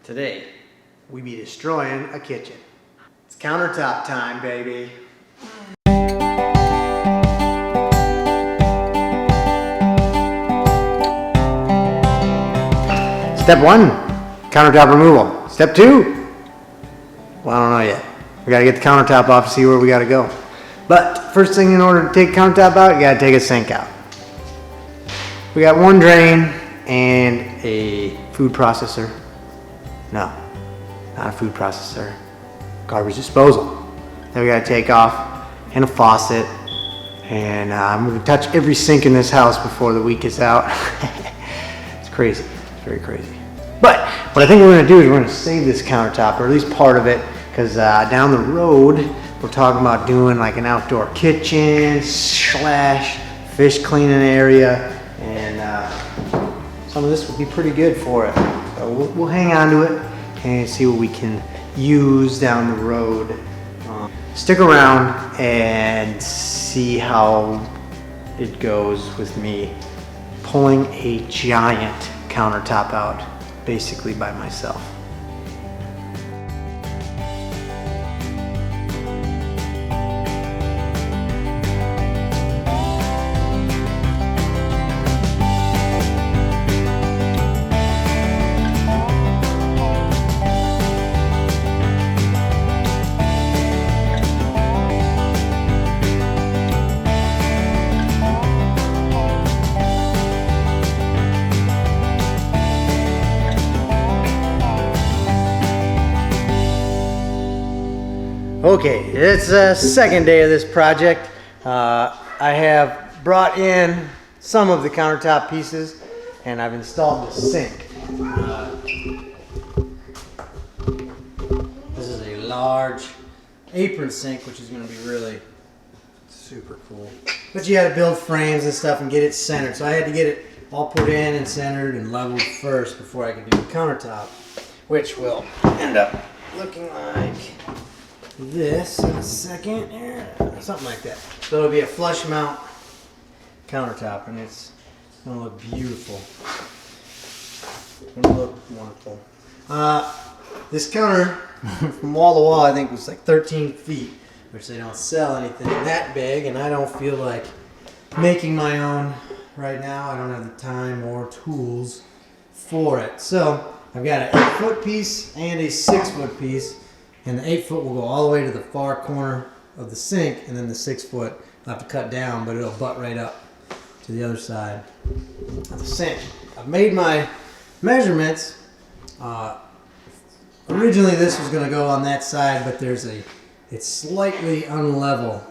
Today, we be destroying a kitchen. It's countertop time, baby. Step 1, countertop removal. Step 2, well, I don't know yet. We gotta get the countertop off to see where we gotta go. But first thing, in order to take countertop out, you gotta take a sink out. We got one drain and a food processor. No, not a food processor. Garbage disposal. Then we gotta take off, and a faucet. And I'm gonna touch every sink in this house before the week is out. It's crazy, it's very crazy. But what I think we're gonna do is we're gonna save this countertop, or at least part of it, because down the road, we're talking about doing like an outdoor kitchen / fish cleaning area, and some of this would be pretty good for it. So we'll hang on to it and see what we can use down the road. Stick around and see how it goes with me pulling a giant countertop out basically by myself. Okay, it's the second day of this project. I have brought in some of the countertop pieces and I've installed the sink. This is a large apron sink, which is going to be really super cool. But you had to build frames and stuff and get it centered. So I had to get it all put in and centered and leveled first before I could do the countertop, which will end up looking like this in a second, something like that. So it'll be a flush mount countertop, and it's gonna look beautiful. It's gonna look wonderful. This counter from wall to wall, I think, was like 13 feet, which they don't sell anything that big, and I don't feel like making my own right now. I don't have the time or tools for it. So I've got an 8-foot piece and a 6-foot piece. And the 8-foot will go all the way to the far corner of the sink, and then the 6-foot I'll have to cut down, but it'll butt right up to the other side of the sink. I've made my measurements. Originally this was going to go on that side, but it's slightly unlevel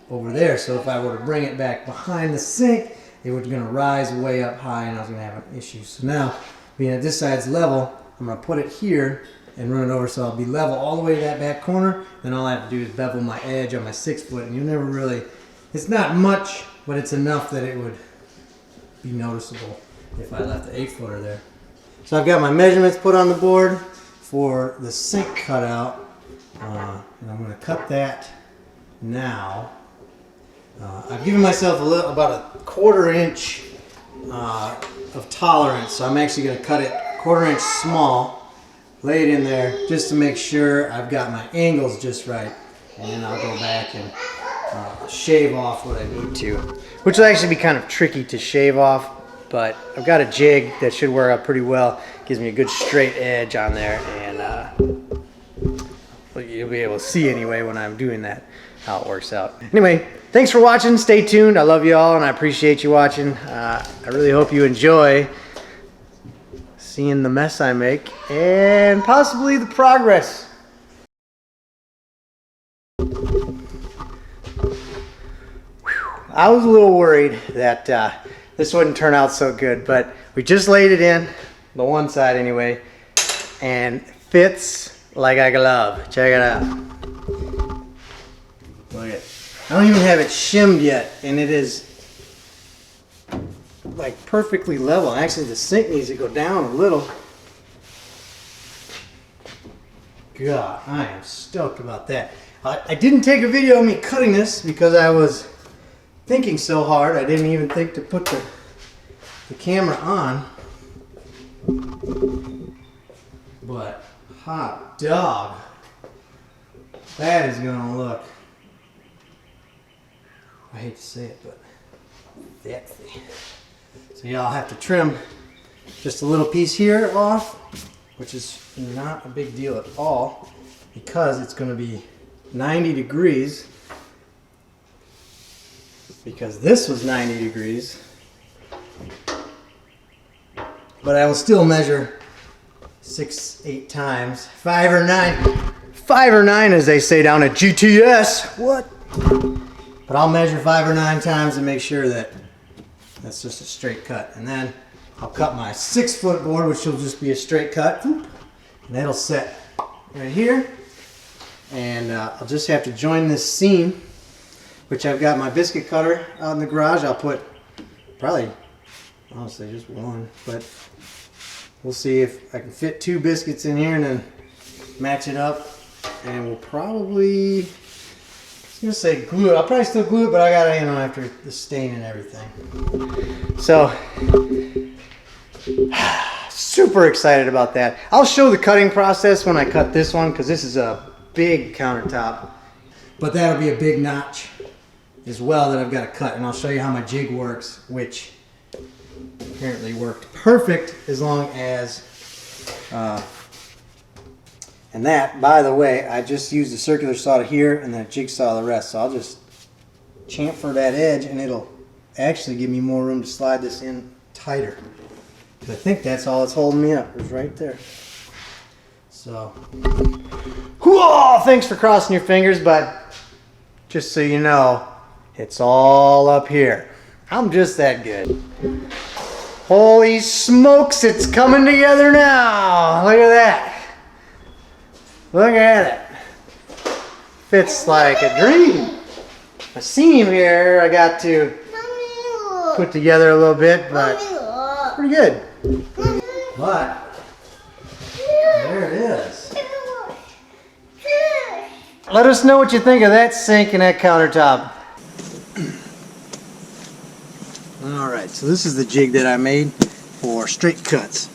over there. So if I were to bring it back behind the sink, it was going to rise way up high, and I was going to have an issue. So now, being that this side's level, I'm going to put it here and run it over so I'll be level all the way to that back corner. Then all I have to do is bevel my edge on my 6-foot, and you'll never really, it's not much, but it's enough that it would be noticeable if I left the 8-footer there. So I've got my measurements put on the board for the sink cutout, and I'm going to cut that now. I've given myself about a 1/4 inch of tolerance, so I'm actually going to cut it 1/4 inch small. Lay it in there just to make sure I've got my angles just right, and then I'll go back and shave off what I need to, which will actually be kind of tricky to shave off, but I've got a jig that should work out pretty well. Gives me a good straight edge on there, and well, you'll be able to see anyway when I'm doing that how it works out. Anyway, thanks for watching. Stay tuned. I love you all, and I appreciate you watching. I really hope you enjoy seeing the mess I make and possibly the progress. I was a little worried that this wouldn't turn out so good, but we just laid it in, the one side anyway, and fits like a glove. Check it out. Look at it. I don't even have it shimmed yet, and it is like perfectly level. Actually, the sink needs to go down a little. God, I am stoked about that. I didn't take a video of me cutting this because I was thinking so hard. I didn't even think to put the camera on. But hot dog, that is gonna look, I hate to say it, but fancy. So yeah, I'll have to trim just a little piece here off, which is not a big deal at all because it's gonna be 90 degrees, because this was 90 degrees, but I will still measure 6, 8 times, 5 or 9 as they say down at GTS. What? But I'll measure 5 or 9 times and make sure that that's just a straight cut. And then I'll cut my 6-foot board, which will just be a straight cut, and that'll set right here. And I'll just have to join this seam, which I've got my biscuit cutter out in the garage. I'll put probably, honestly, just one, but we'll see if I can fit 2 biscuits in here and then match it up. And we'll probably, I was gonna say glue it. I'll probably still glue it, but I gotta, you know, after the stain and everything. So, super excited about that. I'll show the cutting process when I cut this one, because this is a big countertop. But that'll be a big notch as well that I've got to cut. And I'll show you how my jig works, which apparently worked perfect as long as, and that, by the way, I just used a circular saw to here and then a jigsaw the rest. So I'll just chamfer that edge and it'll actually give me more room to slide this in tighter. Because I think that's all that's holding me up, is right there. So, whoa, thanks for crossing your fingers, but just so you know, it's all up here. I'm just that good. Holy smokes, it's coming together now. Look at that. Look at it. Fits like a dream. A seam here I got to put together a little bit, but pretty good. But there it is. Let us know what you think of that sink and that countertop. Alright, so this is the jig that I made for straight cuts.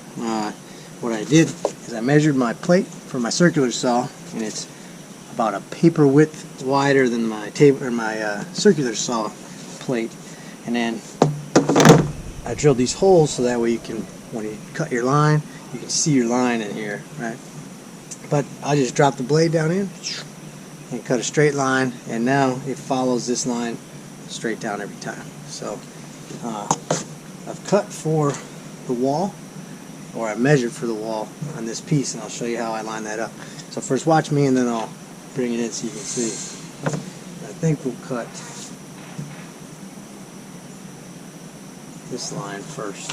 What I did is I measured my plate for my circular saw, and it's about a paper width wider than my circular saw plate. And then I drilled these holes so that way you can, when you cut your line, you can see your line in here, right? But I just drop the blade down in and cut a straight line, and now it follows this line straight down every time. So I've cut for the wall, or I measured for the wall on this piece, and I'll show you how I line that up. So first watch me and then I'll bring it in so you can see. I think we'll cut this line first.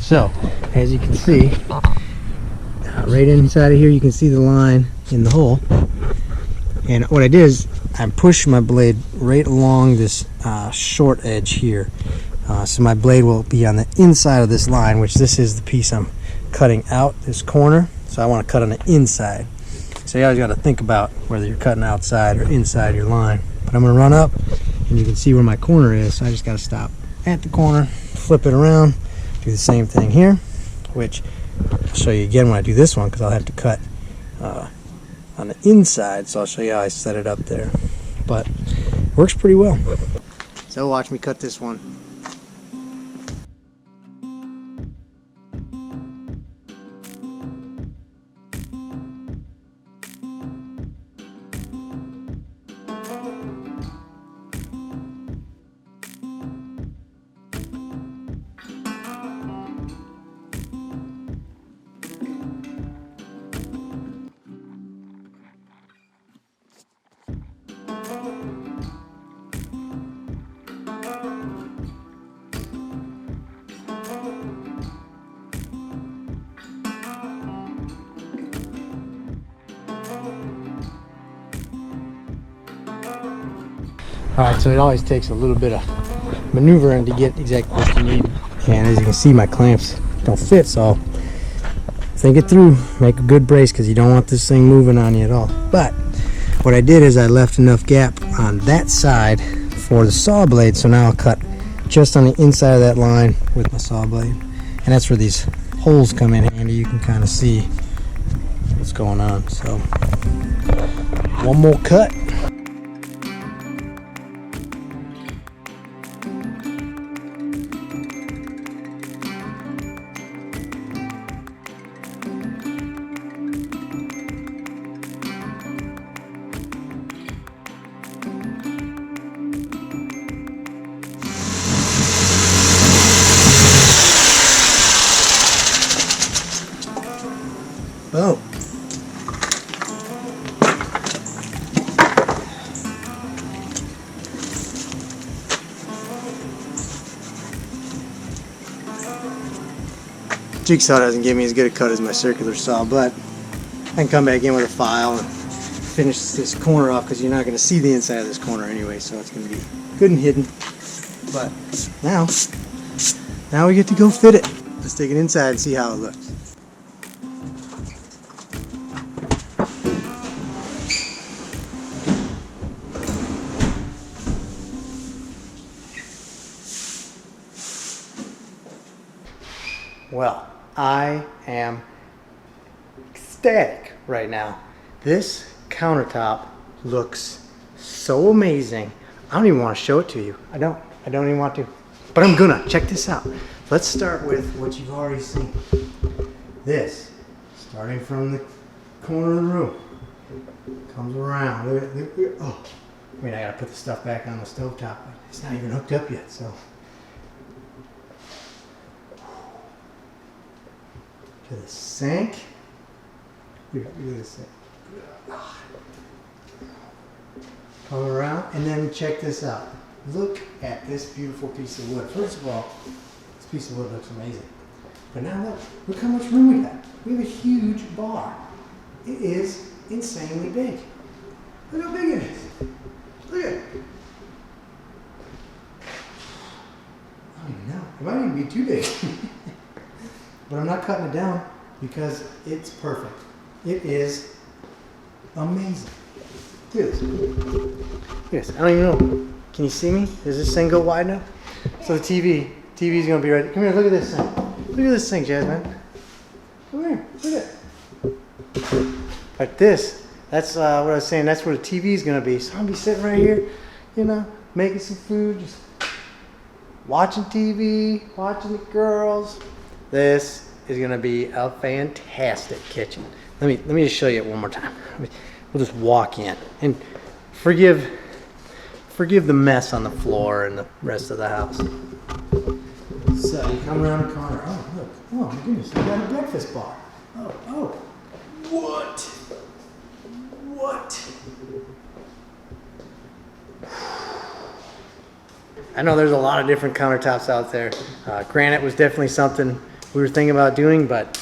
So, as you can see, right inside of here you can see the line in the hole. And what I did is I pushed my blade right along this short edge here. So my blade will be on the inside of this line, which this is the piece I'm cutting out, this corner. So I want to cut on the inside. So you always got to think about whether you're cutting outside or inside your line. But I'm going to run up and you can see where my corner is. So I just got to stop at the corner, flip it around, do the same thing here, which I'll show you again when I do this one, because I'll have to cut on the inside. So I'll show you how I set it up there. But it works pretty well. So watch me cut this one. Alright, so it always takes a little bit of maneuvering to get exactly what you need. And as you can see, my clamps don't fit, so think it through. Make a good brace, because you don't want this thing moving on you at all. But what I did is I left enough gap on that side for the saw blade, so now I'll cut just on the inside of that line with my saw blade. And that's where these holes come in handy. You can kind of see what's going on. So one more cut. Boom. Jigsaw doesn't give me as good a cut as my circular saw, but I can come back in with a file and finish this corner off because you're not going to see the inside of this corner anyway, so it's going to be good and hidden. But now we get to go fit it. Let's take it inside and see how it looks. Well, I am ecstatic right now. This countertop looks so amazing. I don't even want to show it to you. I don't even want to. But I'm gonna. Check this out. Let's start with what you've already seen. This, starting from the corner of the room, comes around. Look at, oh, I mean, I gotta put the stuff back on the stovetop. It's not even hooked up yet, so. To the sink. Look at this sink. Come around, and then check this out. Look at this beautiful piece of wood. First of all, this piece of wood looks amazing. But now look how much room we have. We have a huge bar. It is insanely big. Look how big it is. Look at it. I don't even know. It might even be too big. But I'm not cutting it down because it's perfect. It is amazing. Look at this. Look at this. I don't even know. Can you see me? Does this thing go wide enough? So the TV's gonna be right. Come here, look at this thing. Look at this thing, Jasmine. Come here, look at it. Like this, that's what I was saying, that's where the TV's gonna be. So I'm gonna be sitting right here, you know, making some food, just watching TV, watching the girls. This is gonna be a fantastic kitchen. Let me just show you it one more time. We'll just walk in and forgive the mess on the floor and the rest of the house. So you come around the corner. Oh look! Oh my goodness! You got a breakfast bar. Oh! What? I know there's a lot of different countertops out there. Granite was definitely something we were thinking about doing, but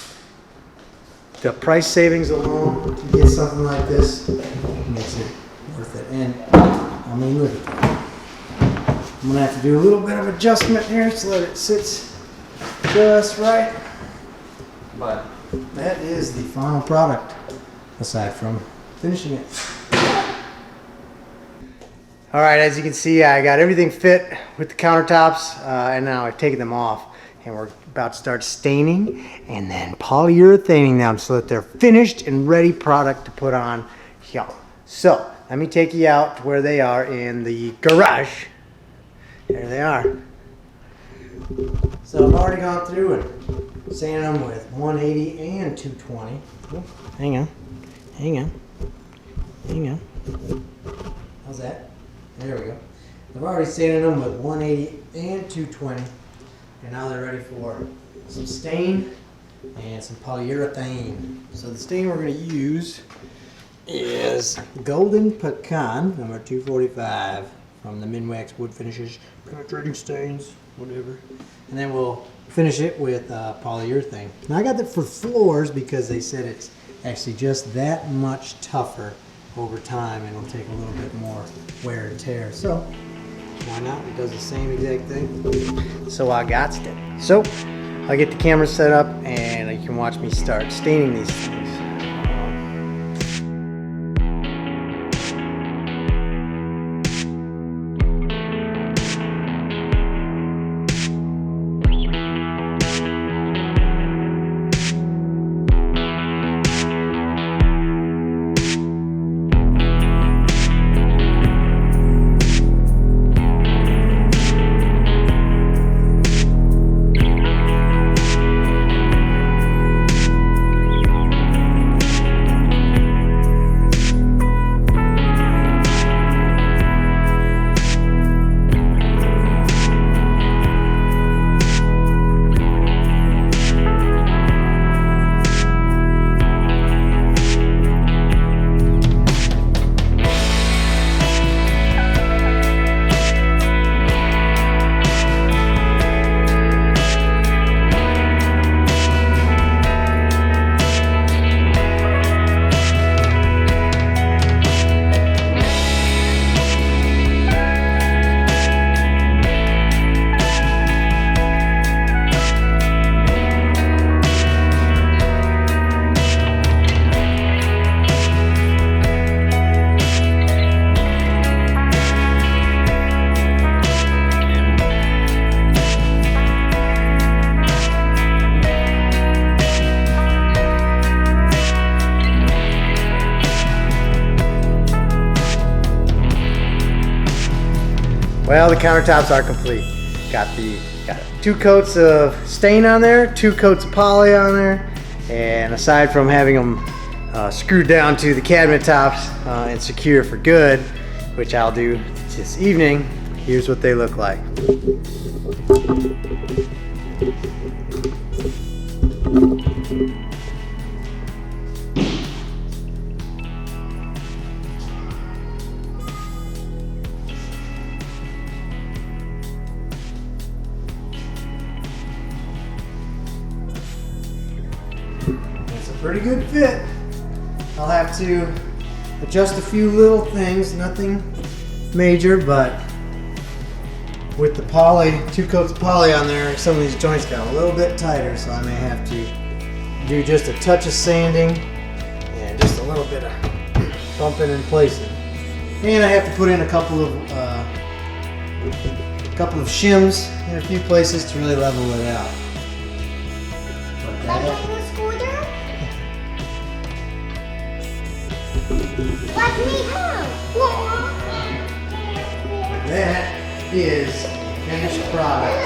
the price savings alone to get something like this makes it worth it. And I mean, look at that. I'm gonna have to do a little bit of adjustment here so that it sits just right. But that is the final product, aside from finishing it. All right, as you can see, I got everything fit with the countertops, and now I've taken them off, and we're about to start staining and then polyurethaning them so that they're finished and ready product to put on here. So let me take you out to where they are in the garage. There they are. So I've already gone through and sanded them with 180 and 220. Oh, hang on. How's that? There we go. I've already sanded them with 180 and 220. And now they're ready for some stain and some polyurethane. So the stain we're going to use is Golden Pecan number 245 from the Minwax Wood Finishes Penetrating Stains, whatever. And then we'll finish it with polyurethane. Now I got that for floors because they said it's actually just that much tougher over time and it'll take a little bit more wear and tear. So why not? It does the same exact thing. So I got it. So I'll get the camera set up and you can watch me start staining these things. Well, the countertops are complete. Got 2 coats of stain on there, 2 coats of poly on there, and aside from having them screwed down to the cabinet tops and secure for good, which I'll do this evening, here's what they look like. It's a pretty good fit. I'll have to adjust a few little things, nothing major, but with the poly, 2 coats of poly on there, some of these joints got a little bit tighter, so I may have to do just a touch of sanding and just a little bit of bumping and placing. And I have to put in a couple of shims in a few places to really level it out. But that is finished product.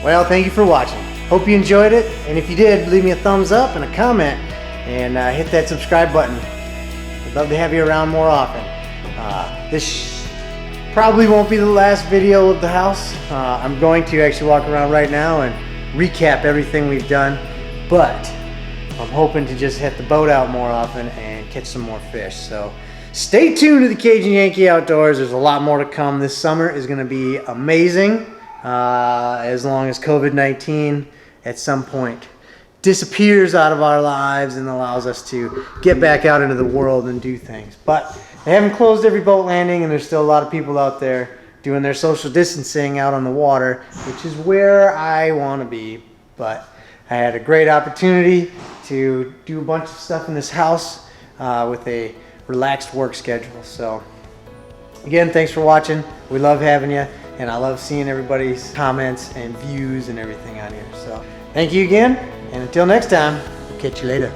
Well, thank you for watching. Hope you enjoyed it, and if you did, leave me a thumbs up and a comment, and hit that subscribe button. I'd love to have you around more often. This probably won't be the last video of the house. I'm going to actually walk around right now and recap everything we've done, but I'm hoping to just hit the boat out more often and catch some more fish. So stay tuned to the Cajun Yankee Outdoors. There's a lot more to come. This summer is going to be amazing, as long as COVID-19 at some point disappears out of our lives and allows us to get back out into the world and do things. But they haven't closed every boat landing, and there's still a lot of people out there doing their social distancing out on the water, which is where I want to be. But I had a great opportunity to do a bunch of stuff in this house with a relaxed work schedule. So again, thanks for watching. We love having you, and I love seeing everybody's comments and views and everything on here. So thank you again, and until next time, we'll catch you later.